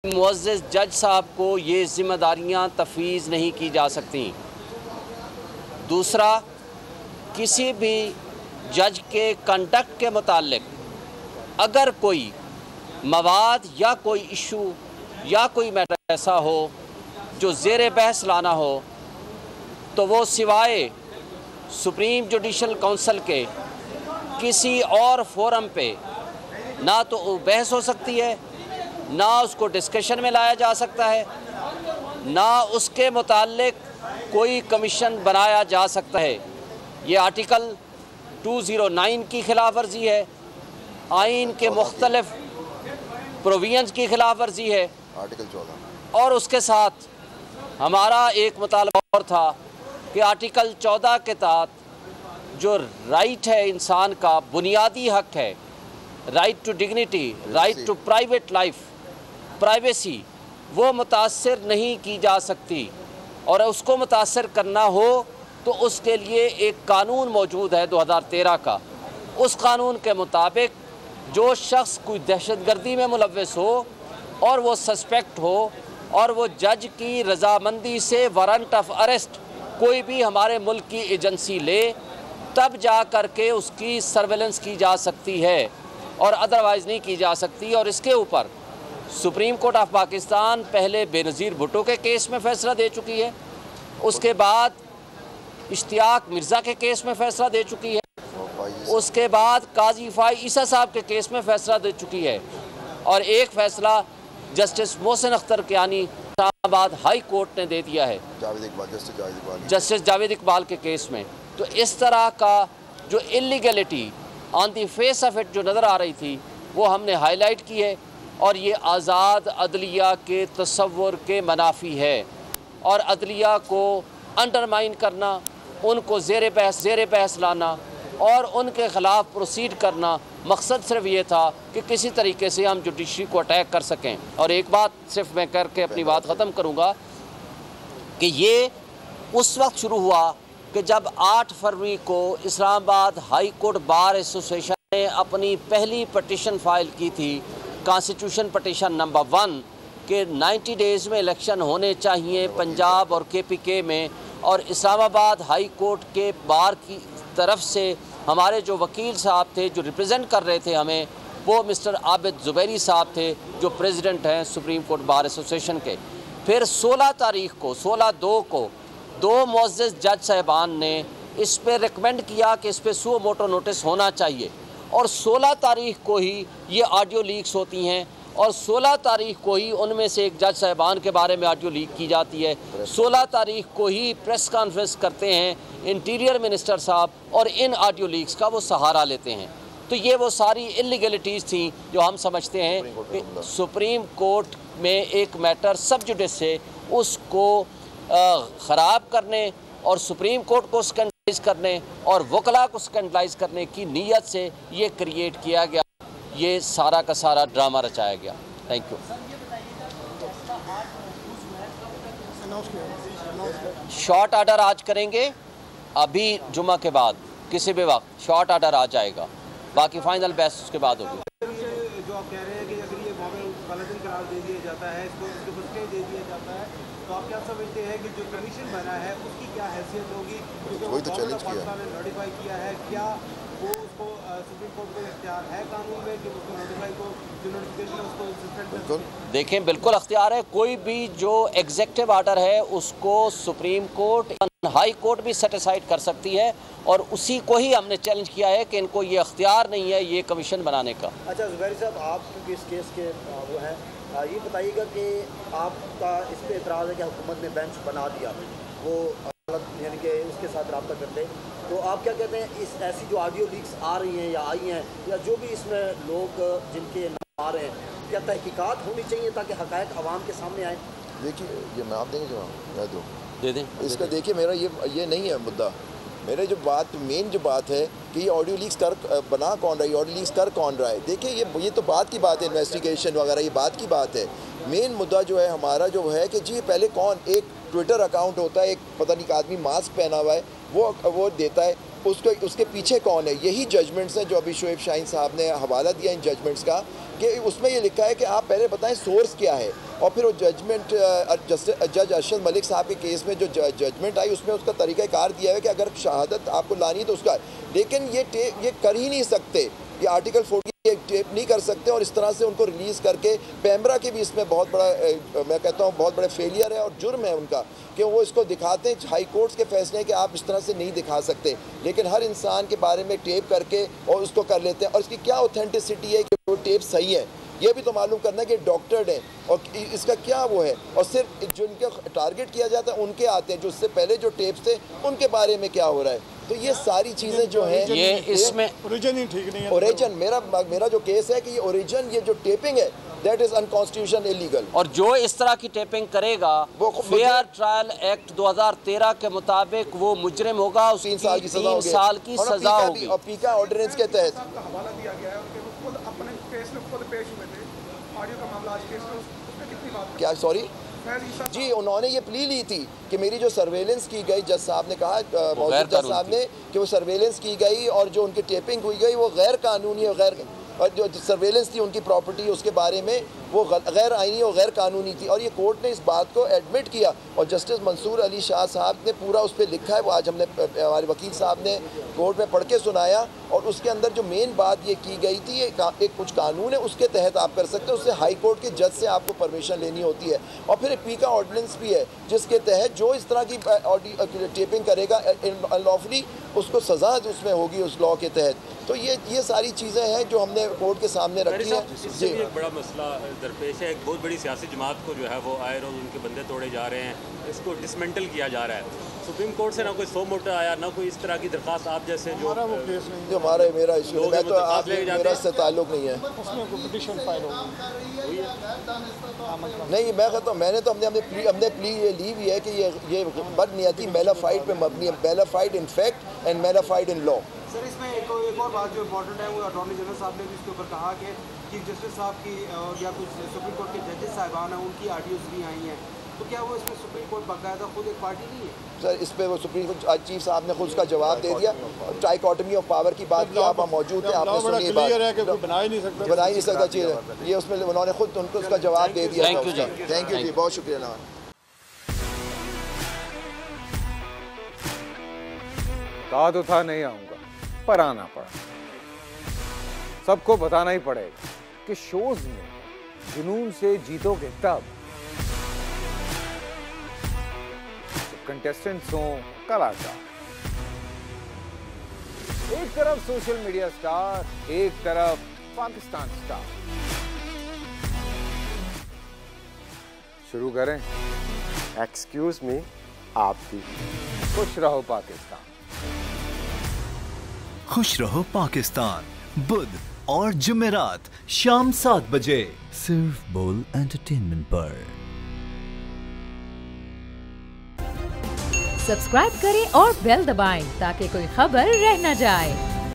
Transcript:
मुअज़्ज़ज़ जज साहब को ये ज़िम्मेदारियाँ तफ़वीज़ नहीं की जा सकती। दूसरा, किसी भी जज के कंडक्ट के मुतालिक अगर कोई मवाद या कोई इशू या कोई मैटर ऐसा हो जो ज़ेर बहस लाना हो, तो वो सिवाय सुप्रीम जुडिशल काउंसिल के किसी और फोरम पे ना तो बहस हो सकती है, ना उसको डिस्कशन में लाया जा सकता है, ना उसके मुताल्लिक कोई कमीशन बनाया जा सकता है। ये आर्टिकल 209 की खिलाफ वर्जी है, आइन के मुख्तलिफ प्रोविजंस की खिलाफ वर्जी है। आर्टिकल 14 और उसके साथ हमारा एक मुतालबा और था कि आर्टिकल 14 के तहत जो राइट है इंसान का बुनियादी हक है, right to dignity, right to private life, privacy, वो मुतासर नहीं की जा सकती। और उसको मुतासर करना हो तो उसके लिए एक कानून मौजूद है 2013 का। उस कानून के मुताबिक जो शख्स कोई दहशतगर्दी में मुलव्वस हो और वो सस्पेक्ट हो और वो जज की रजामंदी से वारंट ऑफ अरेस्ट कोई भी हमारे मुल्क की एजेंसी ले, तब जा कर के उसकी सर्वेलेंस की जा सकती है और अदरवाइज़ नहीं की जा सकती। और इसके ऊपर सुप्रीम कोर्ट ऑफ पाकिस्तान पहले बेनज़ीर भुट्टो के केस में फ़ैसला दे चुकी है, उसके बाद इश्तियाक मिर्ज़ा के केस में फ़ैसला दे चुकी है, उसके बाद काजी फ़ाई ईसा साहब के केस में फ़ैसला दे चुकी है, और एक फ़ैसला justice Mohsin Akhtar Kiani Islamabad high court ने दे दिया है जस्टिस जावेद इकबाल के केस में। तो इस तरह का जो illegality on the face of it जो नज़र आ रही थी वो हमने हाईलाइट की है, और ये आज़ाद अदलिया के तसव्वुर के मनाफी है। और अदलिया को अंडरमाइन करना, उनको ज़ेर बहस लाना और उनके ख़िलाफ़ प्रोसीड करना, मकसद सिर्फ ये था कि किसी तरीके से हम जुडिशरी को अटैक कर सकें। और एक बात सिर्फ मैं करके अपनी बात ख़त्म करूँगा कि ये उस वक्त शुरू हुआ कि जब 8 फरवरी को Islamabad high court bar association ने अपनी पहली पटिशन फ़ाइल की थी, कॉन्स्टिट्यूशन पटिशन नंबर 1, के 90 डेज़ में इलेक्शन होने चाहिए पंजाब और KPK में। और इस्लामाबाद हाई कोर्ट के बार की तरफ से हमारे जो वकील साहब थे जो रिप्रेजेंट कर रहे थे हमें, वो मिस्टर आबिद ज़ुबैरी साहब थे जो प्रेसिडेंट हैं सुप्रीम कोर्ट बार एसोसिएशन के। फिर 16 तारीख को 16/2 को 2 मुअज़्ज़ज़ जज साहिबान ने इस पर रिकमेंड किया कि इस पर सुओ मोटो नोटिस होना चाहिए, और 16 तारीख को ही ये ऑडियो लीक्स होती हैं, और 16 तारीख को ही उनमें से एक जज साहिबान के बारे में ऑडियो लीक की जाती है। 16 तारीख को ही प्रेस कॉन्फ्रेंस करते हैं इंटीरियर मिनिस्टर साहब और इन ऑडियो लीक्स का वो सहारा लेते हैं। तो ये वो सारी इलीगलिटीज़ थी जो हम समझते हैं कि सुप्रीम कोर्ट में एक मैटर सब जुडिस से उसको ख़राब करने और सुप्रीम कोर्ट को स्कैंडलाइज करने और वकला को स्कैंडलाइज करने की नीयत से ये क्रिएट किया गया, ये सारा का सारा ड्रामा रचाया गया। Thank you. शॉर्ट ऑर्डर आज करेंगे, अभी जुमा के बाद किसी भी वक्त शॉर्ट ऑर्डर आ जाएगा, बाकी फाइनल बहस उसके बाद होगी। जो आप कह रहे हैं कि अगर ये गलत करार दे दिया जाता है, इसको स्टे दे दिया जाता है, तो आप क्या समझते हैं कि जो कमीशन बना है उसकी क्या हैसियत होगी? वही तो चैलेंज किया ने नोटिफाई किया है, क्या वो उसको सुप्रीम कोर्ट को इख्तियार है कानून में कि उसको नोटिफाई को जो नोटिफिकेशन उसको सस्पेंड कर सके? देखें, बिल्कुल अख्तियार है। कोई भी जो एग्जेक्टिव ऑर्डर है उसको सुप्रीम कोर्ट, हाई कोर्ट भी सेटिसाइड कर सकती है, और उसी को ही हमने चैलेंज किया है कि इनको ये अख्तियार नहीं है ये कमीशन बनाने का। अच्छा ज़ुबैरी साहब, आप क्योंकि इस केस के वो हैं, ये बताइएगा कि आपका इस पर एतराज़ है कि हुकूमत ने बेंच बना दिया, वो यानी कि उसके साथ रब्ता करते, तो आप क्या कहते हैं इस ऐसी जो ऑडियो लीक्स आ रही हैं या आई हैं, या जो भी इसमें लोग जिनके नाम आ रहे हैं, क्या तहकीकात होनी चाहिए ताकि हक़ाइक़ आवाम के सामने आए? देखिए, ये मैं आप देंगे जवाब, मैं दूँ दे दें इसका। देखिए, मेरा ये नहीं है मुद्दा। मेरे जो बात मेन जो बात है कि ये ऑडियो लीक्स बना कौन रहा है, ऑडियो लीक्स कर कौन रहा है। देखिए, ये तो बात की बात है, इन्वेस्टिगेशन वगैरह ये बात की बात है। मेन मुद्दा जो है हमारा जो है कि जी पहले कौन, एक ट्विटर अकाउंट होता है, एक पता नहीं आदमी मास्क पहना हुआ है, वो देता है, उसके पीछे कौन है। यही जजमेंट्स हैं जो अभी शोएब शाहीन साहब ने हवाला दिया इन जजमेंट्स का, कि उसमें ये लिखा है कि आप पहले बताएं सोर्स क्या है। और फिर वो जजमेंट जज अरशद मलिक साहब के केस में जो जजमेंट आई उसमें उसका तरीक़ाकार दिया है कि अगर शहादत आपको लानी तो उसका, लेकिन ये कर ही नहीं सकते, ये आर्टिकल 40 टेप नहीं कर सकते और इस तरह से उनको रिलीज़ करके पैमरा के भी इसमें बहुत बड़ा मैं कहता हूँ बहुत बड़ा फेलियर है और जुर्म है उनका कि वो इसको दिखाते हैं। हाई कोर्ट्स के फैसले हैं कि आप इस तरह से नहीं दिखा सकते, लेकिन हर इंसान के बारे में टेप करके और उसको कर लेते हैं और इसकी क्या ऑथेंटिसिटी है कि वो टेप सही है, ये भी तो मालूम करना है कि डॉक्टर्ड है और इसका क्या वो है, और सिर्फ जो इनका टारगेट किया जाता है उनके आते हैं, जो उससे पहले जो टेप्स थे उनके बारे में क्या हो रहा है। तो ये सारी चीज़ें जो हैं ये इसमें ओरिजिन ही ठीक नहीं है। ओरिजिन मेरा जो केस है कि ये ओरिजिन ये जो टेपिंग है दैट इज़ अनकॉन्स्टिट्यूशनल इलीगल, और जो इस तरह की टेपिंग करेगा वो फेयर ट्रायल एक्ट 2013 के मुताबिक वो मुजरिम होगा, उसकी 3 साल की सजा 3 साल की सजा होगी। और पीका ऑर्डिनेंस के तहत हवाला दिया गया है उनके, वो खुद अपने केस में खुद पेश हुए थे, ऑडियो का मामला आज केस में उसमें कितनी बात क्या सॉरी जी उन्होंने ये प्ली ली थी कि मेरी जो सर्वेलेंस की गई, जज साहब ने कहा मौजूद जज साहब ने कि वो सर्वेलेंस की गई और जो उनकी टेपिंग हुई गई वो गैर कानूनी और जो सर्वेलेंस थी उनकी प्रॉपर्टी उसके बारे में वो गैर आईनी और गैर कानूनी थी, और ये कोर्ट ने इस बात को एडमिट किया और जस्टिस मंसूर अली शाह साहब ने पूरा उस पर लिखा है, वो आज हमने हमारे वकील साहब ने कोर्ट में पढ़ के सुनाया और उसके अंदर जो मेन बात ये की गई थी एक कुछ कानून है उसके तहत आप कर सकते हैं, उससे हाई कोर्ट के जज से आपको परमिशन लेनी होती है, और फिर एक पीका ऑर्डिनेंस भी है जिसके तहत जो इस तरह की टेपिंग करेगा अनलॉफुली उसको सज़ा उसमें होगी उस लॉ के तहत। तो ये सारी चीज़ें हैं जो हमने कोर्ट के सामने रखी हैं। इससे भी एक बड़ा मसला दरपेश है, एक बहुत बड़ी सियासी जमात को जो है वो आए रोज उनके बंदे तोड़े जा रहे हैं, इसको डिसमेंटल किया जा रहा है। सुप्रीम कोर्ट से ना कोई सो मोटा आया, ना कोई इस तरह की दरख्वास्त आप जैसे जो हमारा मेरा इशू है, मैं तो आप मेरा इससे ताल्लुक़ नहीं है, नहीं मैं कहता हूँ मैंने तो हमने प्ली ये ली हुई है कि ये बदनीयती मेलाफाइड पे मबनी है, mala fide in fact and mala fide in law. Sir इसमें एक और बात जो इम्पोर्टेंट है वो अटॉर्नी जनरल साहब ने भी इसके ऊपर कहा कि चीफ जस्टिस साहब की और या कुछ सुप्रीम कोर्ट के जजेस साहिबान हैं उनकी ऑडियोज भी आई हैं, तो क्या वो इसमें सुप्रीम कोर्ट बाकायदा खुद एक पार्टी नहीं है? सर इस पर वो सुप्रीम कोर्ट चीफ साहब ने खुद उसका जवाब दे दिया, ट्राइकोटमी ऑफ पावर की बात की, आप मौजूद थे आपने सुनी ये बात, बना ही नहीं सकता चीज़ ये उसमें उन्होंने खुद उनको उसका जवाब दे दिया। थैंक यू जी, बहुत शुक्रिया ना। कहा तो था नहीं आऊंगा पर आना पड़ा, सबको बताना ही पड़ेगा कि शोज में जुनून से जीतोगे तब कंटेस्टेंट्स हों कलाकार, एक तरफ सोशल मीडिया स्टार, एक तरफ पाकिस्तान स्टार। शुरू करें? एक्सक्यूज मी, आप भी खुश रहो पाकिस्तान। खुश रहो पाकिस्तान, बुध और जुमेरात शाम 7 बजे सिर्फ बोल एंटरटेनमेंट पर। सब्सक्राइब करें और बेल दबाएं ताकि कोई खबर रह न जाए।